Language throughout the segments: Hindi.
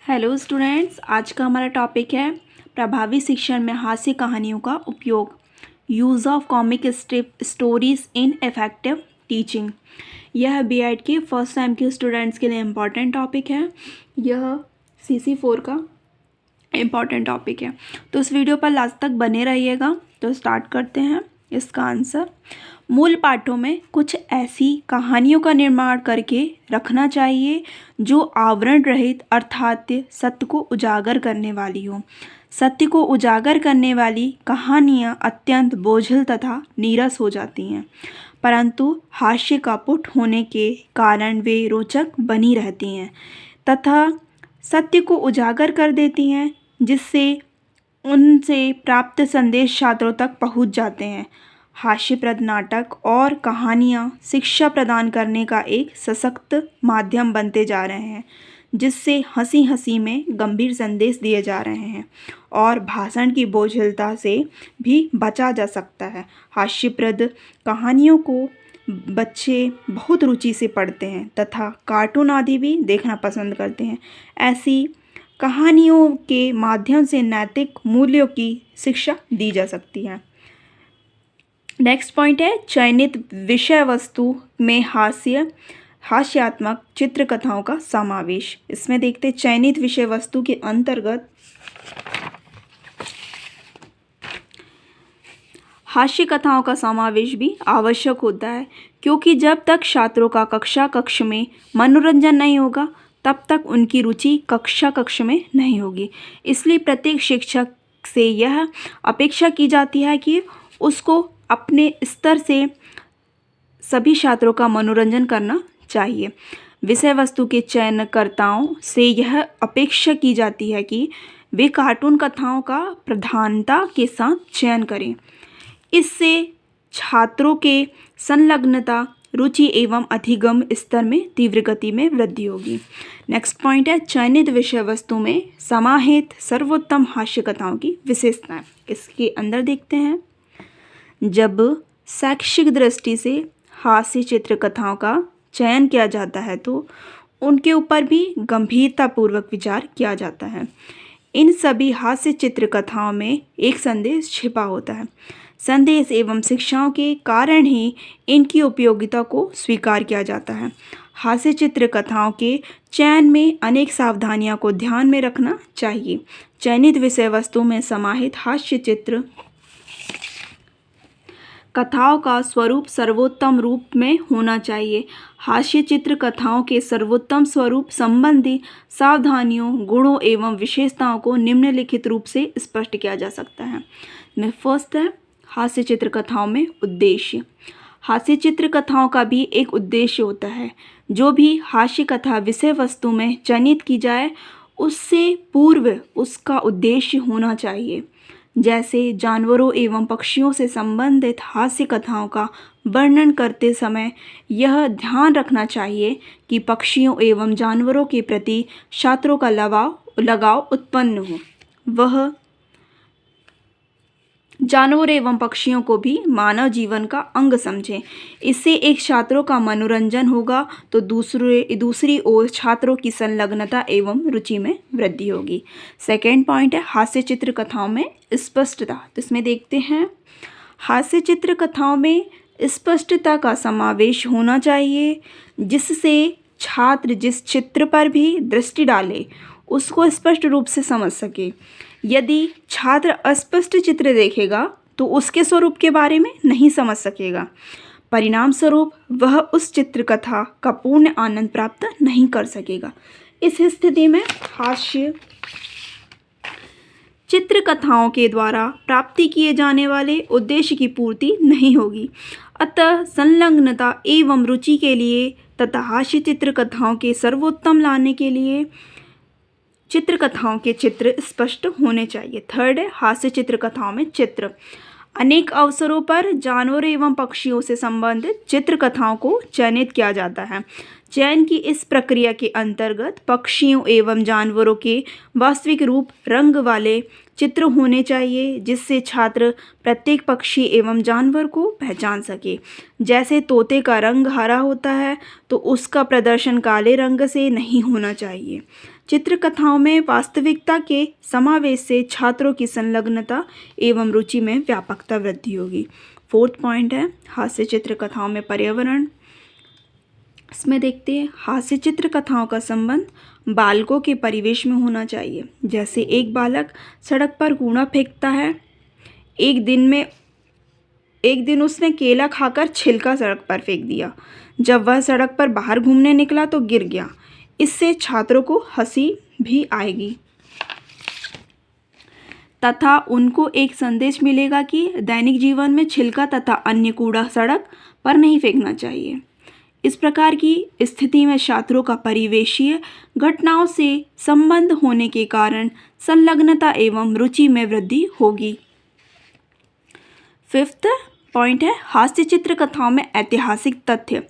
हेलो स्टूडेंट्स, आज का हमारा टॉपिक है प्रभावी शिक्षण में हास्य कहानियों का उपयोग। Use of comic strip stories in effective teaching. यह बीएड के फर्स्ट टाइम के स्टूडेंट्स के लिए इम्पॉर्टेंट टॉपिक है। यह CC4 का इम्पॉर्टेंट टॉपिक है, तो इस वीडियो पर लास्ट तक बने रहिएगा। तो स्टार्ट करते हैं इसका आंसर। मूल पाठों में कुछ ऐसी कहानियों का निर्माण करके रखना चाहिए जो आवरण रहित अर्थात सत्य को उजागर करने वाली हो। सत्य को उजागर करने वाली कहानियाँ अत्यंत बोझिल तथा नीरस हो जाती हैं, परंतु हास्य का पुट होने के कारण वे रोचक बनी रहती हैं तथा सत्य को उजागर कर देती हैं, जिससे उनसे प्राप्त संदेश छात्रों तक पहुंच जाते हैं। हास्यप्रद नाटक और कहानियाँ शिक्षा प्रदान करने का एक सशक्त माध्यम बनते जा रहे हैं, जिससे हंसी हंसी में गंभीर संदेश दिए जा रहे हैं और भाषण की बोझिलता से भी बचा जा सकता है। हास्यप्रद कहानियों को बच्चे बहुत रुचि से पढ़ते हैं तथा कार्टून आदि भी देखना पसंद करते हैं। ऐसी कहानियों के माध्यम से नैतिक मूल्यों की शिक्षा दी जा सकती है। नेक्स्ट पॉइंट है चयनित विषय वस्तु में हास्यात्मक चित्रकथाओं का समावेश। इसमें देखते हैं चयनित विषय वस्तु के अंतर्गत हास्य कथाओं का समावेश भी आवश्यक होता है, क्योंकि जब तक छात्रों का कक्ष में मनोरंजन नहीं होगा तब तक उनकी रुचि कक्ष में नहीं होगी। इसलिए प्रत्येक शिक्षक से यह अपेक्षा की जाती है कि उसको अपने स्तर से सभी छात्रों का मनोरंजन करना चाहिए। विषय वस्तु के चयनकर्ताओं से यह अपेक्षा की जाती है कि वे कार्टून कथाओं का प्रधानता के साथ चयन करें। इससे छात्रों के संलग्नता, रुचि एवं अधिगम स्तर में तीव्र गति में वृद्धि होगी। नेक्स्ट पॉइंट है चयनित विषय वस्तु में समाहित सर्वोत्तम हास्य कथाओं की विशेषताएं। इसके अंदर देखते हैं, जब शैक्षिक दृष्टि से हास्य चित्रकथाओं का चयन किया जाता है तो उनके ऊपर भी गंभीरतापूर्वक विचार किया जाता है। इन सभी हास्य चित्रकथाओं में एक संदेश छिपा होता है। संदेश एवं शिक्षाओं के कारण ही इनकी उपयोगिता को स्वीकार किया जाता है। हास्य चित्र कथाओं के चयन में अनेक सावधानियों को ध्यान में रखना चाहिए। चयनित विषय वस्तु में समाहित हास्य चित्र कथाओं का स्वरूप सर्वोत्तम रूप में होना चाहिए। हास्य चित्र कथाओं के सर्वोत्तम स्वरूप संबंधी सावधानियों, गुणों एवं विशेषताओं को निम्नलिखित रूप से स्पष्ट किया जा सकता है। फर्स्ट है हास्य चित्र कथाओं में उद्देश्य। हास्य चित्र कथाओं का भी एक उद्देश्य होता है। जो भी हास्य कथा विषय वस्तु में चयनित की जाए उससे पूर्व उसका उद्देश्य होना चाहिए। जैसे जानवरों एवं पक्षियों से संबंधित हास्य कथाओं का वर्णन करते समय यह ध्यान रखना चाहिए कि पक्षियों एवं जानवरों के प्रति छात्रों का लगाव उत्पन्न हो। वह जानवर एवं पक्षियों को भी मानव जीवन का अंग समझें। इससे एक छात्रों का मनोरंजन होगा तो दूसरी ओर छात्रों की संलग्नता एवं रुचि में वृद्धि होगी। सेकेंड पॉइंट है हास्य चित्र कथाओं में स्पष्टता। तो इसमें देखते हैं, हास्य चित्र कथाओं में स्पष्टता का समावेश होना चाहिए, जिससे छात्र जिस चित्र पर भी दृष्टि डाले उसको स्पष्ट रूप से समझ सके। यदि छात्र अस्पष्ट चित्र देखेगा तो उसके स्वरूप के बारे में नहीं समझ सकेगा। परिणाम स्वरूप वह उस चित्रकथा का पूर्ण आनंद प्राप्त नहीं कर सकेगा। इस स्थिति में हास्य चित्रकथाओं के द्वारा प्राप्ति किए जाने वाले उद्देश्य की पूर्ति नहीं होगी। अतः संलग्नता एवं रुचि के लिए तथा हास्य चित्रकथाओं के सर्वोत्तम लाने के लिए चित्रकथाओं के चित्र स्पष्ट होने चाहिए। थर्ड है हास्य चित्रकथाओं में चित्र। अनेक अवसरों पर जानवरों एवं पक्षियों से संबंधित चित्रकथाओं को चयनित किया जाता है। चयन की इस प्रक्रिया के अंतर्गत पक्षियों एवं जानवरों के वास्तविक रूप रंग वाले चित्र होने चाहिए, जिससे छात्र प्रत्येक पक्षी एवं जानवर को पहचान सके। जैसे तोते का रंग हरा होता है तो उसका प्रदर्शन काले रंग से नहीं होना चाहिए। चित्रकथाओं में वास्तविकता के समावेश से छात्रों की संलग्नता एवं रुचि में व्यापकता वृद्धि होगी। 4th पॉइंट है हास्य चित्रकथाओं में पर्यावरण। इसमें देखते हैं हास्य चित्र कथाओं का संबंध बालकों के परिवेश में होना चाहिए। जैसे एक बालक सड़क पर कूड़ा फेंकता है। एक दिन उसने केला खाकर छिलका सड़क पर फेंक दिया। जब वह सड़क पर बाहर घूमने निकला तो गिर गया। इससे छात्रों को हंसी भी आएगी तथा उनको एक संदेश मिलेगा कि दैनिक जीवन में छिलका तथा अन्य कूड़ा सड़क पर नहीं फेंकना चाहिए। इस प्रकार की स्थिति में छात्रों का परिवेशीय घटनाओं से संबंध होने के कारण संलग्नता एवं रुचि में वृद्धि होगी। 5th पॉइंट है हास्य चित्र कथाओं में ऐतिहासिक तथ्य।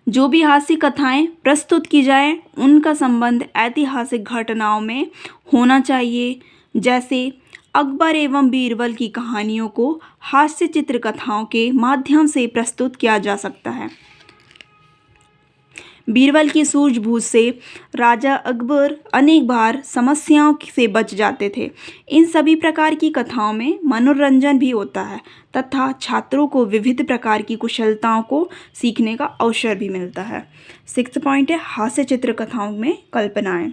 जो भी हास्य कथाएं प्रस्तुत की जाएं उनका संबंध ऐतिहासिक घटनाओं में होना चाहिए। जैसे अकबर एवं बीरबल की कहानियों को हास्य चित्र कथाओं के माध्यम से प्रस्तुत किया जा सकता है। बीरबल की सूझबूझ से राजा अकबर अनेक बार समस्याओं से बच जाते थे। इन सभी प्रकार की कथाओं में मनोरंजन भी होता है तथा छात्रों को विविध प्रकार की कुशलताओं को सीखने का अवसर भी मिलता है। 6th पॉइंट है हास्य चित्र कथाओं में कल्पनाएं।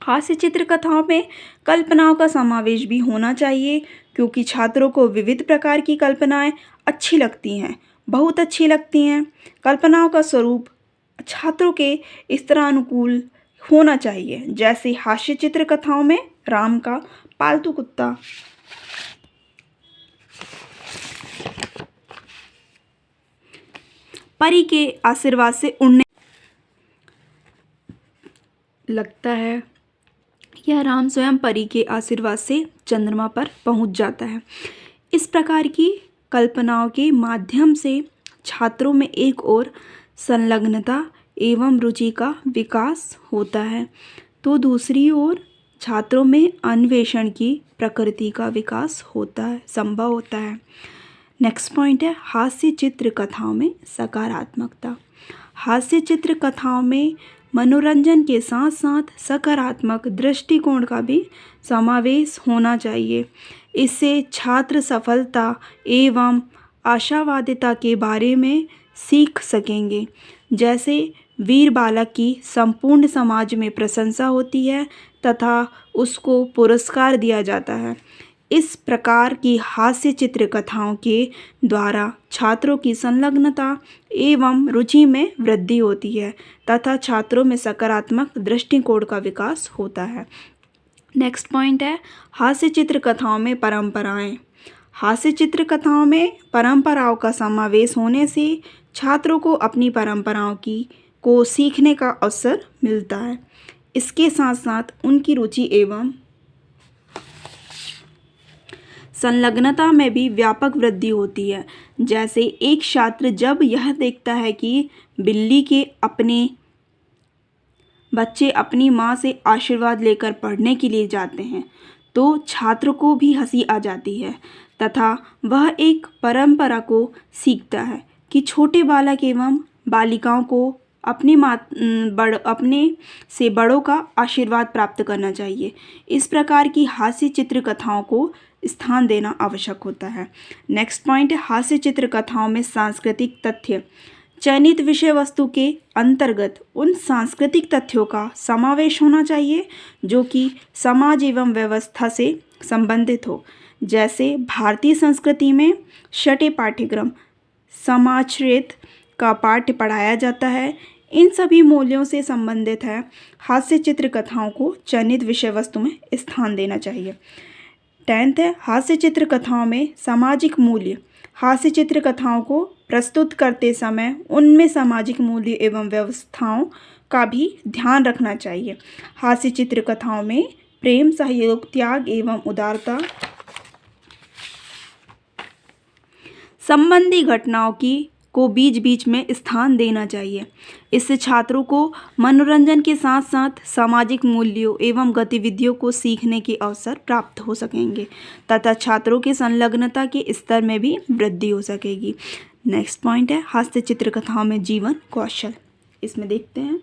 हास्य चित्र कथाओं में कल्पनाओं का समावेश भी होना चाहिए, क्योंकि छात्रों को विविध प्रकार की कल्पनाएं अच्छी लगती हैं, बहुत अच्छी लगती हैं। कल्पनाओं का स्वरूप छात्रों के इस तरह अनुकूल होना चाहिए। जैसे हास्य चित्र कथाओं में राम का पालतू कुत्ता, परी के आशीर्वाद से उड़ने लगता है, यह राम स्वयं परी के आशीर्वाद से चंद्रमा पर पहुंच जाता है। इस प्रकार की कल्पनाओं के माध्यम से छात्रों में एक और संलग्नता एवं रुचि का विकास होता है, तो दूसरी ओर छात्रों में अन्वेषण की प्रकृति का विकास संभव होता है। नेक्स्ट पॉइंट है हास्य चित्र कथाओं में सकारात्मकता। हास्य चित्र कथाओं में मनोरंजन के साथ साथ सकारात्मक दृष्टिकोण का भी समावेश होना चाहिए। इससे छात्र सफलता एवं आशावादिता के बारे में सीख सकेंगे। जैसे वीर बालक की संपूर्ण समाज में प्रशंसा होती है तथा उसको पुरस्कार दिया जाता है। इस प्रकार की हास्य चित्र कथाओं के द्वारा छात्रों की संलग्नता एवं रुचि में वृद्धि होती है तथा छात्रों में सकारात्मक दृष्टिकोण का विकास होता है। नेक्स्ट पॉइंट है हास्य चित्र कथाओं में परंपराएं। हास्य चित्र कथाओं में परंपराओं का समावेश होने से छात्रों को अपनी परंपराओं को सीखने का अवसर मिलता है। इसके साथ साथ उनकी रुचि एवं संलग्नता में भी व्यापक वृद्धि होती है। जैसे एक छात्र जब यह देखता है कि बिल्ली के अपने बच्चे अपनी माँ से आशीर्वाद लेकर पढ़ने के लिए जाते हैं तो छात्र को भी हंसी आ जाती है तथा वह एक परंपरा को सीखता है कि छोटे बालक एवं बालिकाओं को अपने से बड़ों का आशीर्वाद प्राप्त करना चाहिए। इस प्रकार की हास्य चित्र कथाओं को स्थान देना आवश्यक होता है। नेक्स्ट पॉइंट है हास्य चित्र कथाओं में सांस्कृतिक तथ्य। चयनित विषय वस्तु के अंतर्गत उन सांस्कृतिक तथ्यों का समावेश होना चाहिए जो कि समाज एवं व्यवस्था से संबंधित हो। जैसे भारतीय संस्कृति में छठे पाठ्यक्रम समाजशास्त्र का पाठ्य पढ़ाया जाता है। इन सभी मूल्यों से संबंधित है हास्य चित्र कथाओं को चयनित विषय वस्तु में स्थान देना चाहिए। 10th है हास्य चित्र कथाओं में सामाजिक मूल्य। हास्य चित्र कथाओं को प्रस्तुत करते समय उनमें सामाजिक मूल्य एवं व्यवस्थाओं का भी ध्यान रखना चाहिए। हास्य चित्र कथाओं में प्रेम, सहयोग, त्याग एवं उदारता संबंधी घटनाओं को बीच बीच में स्थान देना चाहिए। इससे छात्रों को मनोरंजन के साथ साथ सामाजिक मूल्यों एवं गतिविधियों को सीखने के अवसर प्राप्त हो सकेंगे तथा छात्रों की संलग्नता के स्तर में भी वृद्धि हो सकेगी। नेक्स्ट पॉइंट है हास्य चित्रकथाओं में जीवन कौशल। इसमें देखते हैं,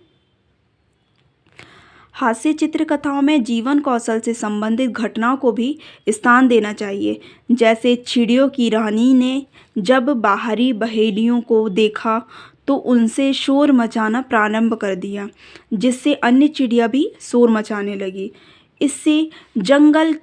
हास्य चित्रकथाओं में जीवन कौशल से संबंधित घटनाओं को भी स्थान देना चाहिए। जैसे चिड़ियों की रानी ने जब बाहरी बहेलियों को देखा तो उनसे शोर मचाना प्रारंभ कर दिया, जिससे अन्य चिड़िया भी शोर मचाने लगी। इससे जंगल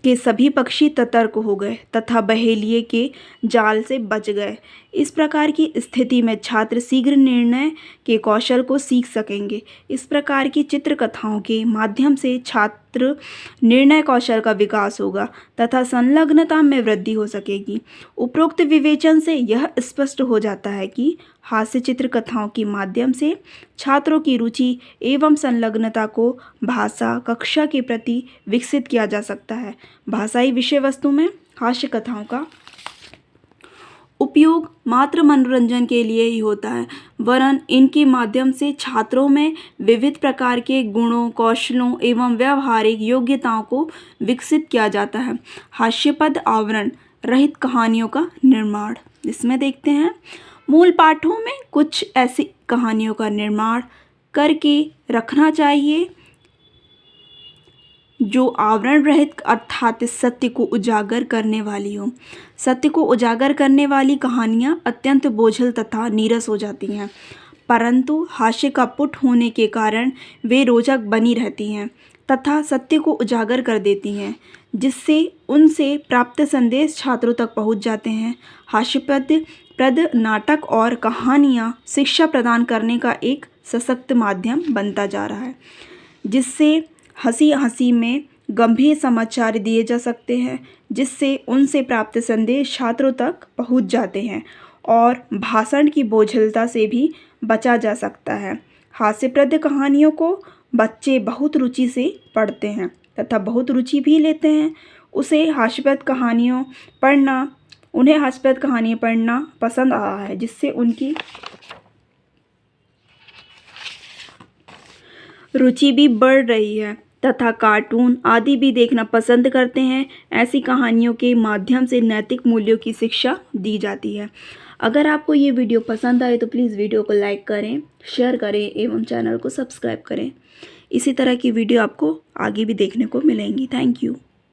के सभी पक्षी सतर्क हो गए तथा बहेलिये के जाल से बच गए। इस प्रकार की स्थिति में छात्र शीघ्र निर्णय के कौशल को सीख सकेंगे। इस प्रकार की चित्रकथाओं के माध्यम से छात्र निर्णय कौशल का विकास होगा तथा संलग्नता में वृद्धि हो सकेगी। उपरोक्त विवेचन से यह स्पष्ट हो जाता है कि हास्य चित्रकथाओं के माध्यम से छात्रों की रुचि एवं संलग्नता को भाषा कक्षा के प्रति विकसित किया जा सकता है। भाषाई विषय वस्तु में हास्य कथाओं का उपयोग मात्र मनोरंजन के लिए ही होता है, वरन इनके माध्यम से छात्रों में विविध प्रकार के गुणों, कौशलों एवं व्यावहारिक योग्यताओं को विकसित किया जाता है। हास्यपद आवरण रहित कहानियों का निर्माण। इसमें देखते हैं, मूल पाठों में कुछ ऐसी कहानियों का निर्माण करके रखना चाहिए जो आवरण रहित अर्थात सत्य को उजागर करने वाली हो। सत्य को उजागर करने वाली कहानियाँ अत्यंत बोझिल तथा नीरस हो जाती हैं, परंतु हास्य का पुट होने के कारण वे रोचक बनी रहती हैं तथा सत्य को उजागर कर देती हैं, जिससे उनसे प्राप्त संदेश छात्रों तक पहुंच जाते हैं। हास्यप्रद नाटक और कहानियाँ शिक्षा प्रदान करने का एक सशक्त माध्यम बनता जा रहा है, जिससे हंसी हंसी में गंभीर समाचार दिए जा सकते हैं, जिससे उनसे प्राप्त संदेश छात्रों तक पहुंच जाते हैं और भाषण की बोझिलता से भी बचा जा सकता है। हास्यप्रद कहानियों को बच्चे बहुत रुचि से पढ़ते हैं तथा बहुत रुचि भी लेते हैं। उन्हें हास्यप्रद कहानियाँ पढ़ना पसंद आ रहा है, जिससे उनकी रुचि भी बढ़ रही है तथा कार्टून आदि भी देखना पसंद करते हैं। ऐसी कहानियों के माध्यम से नैतिक मूल्यों की शिक्षा दी जाती है। अगर आपको ये वीडियो पसंद आए तो प्लीज़ वीडियो को लाइक करें, शेयर करें एवं चैनल को सब्सक्राइब करें। इसी तरह की वीडियो आपको आगे भी देखने को मिलेंगी। Thank you.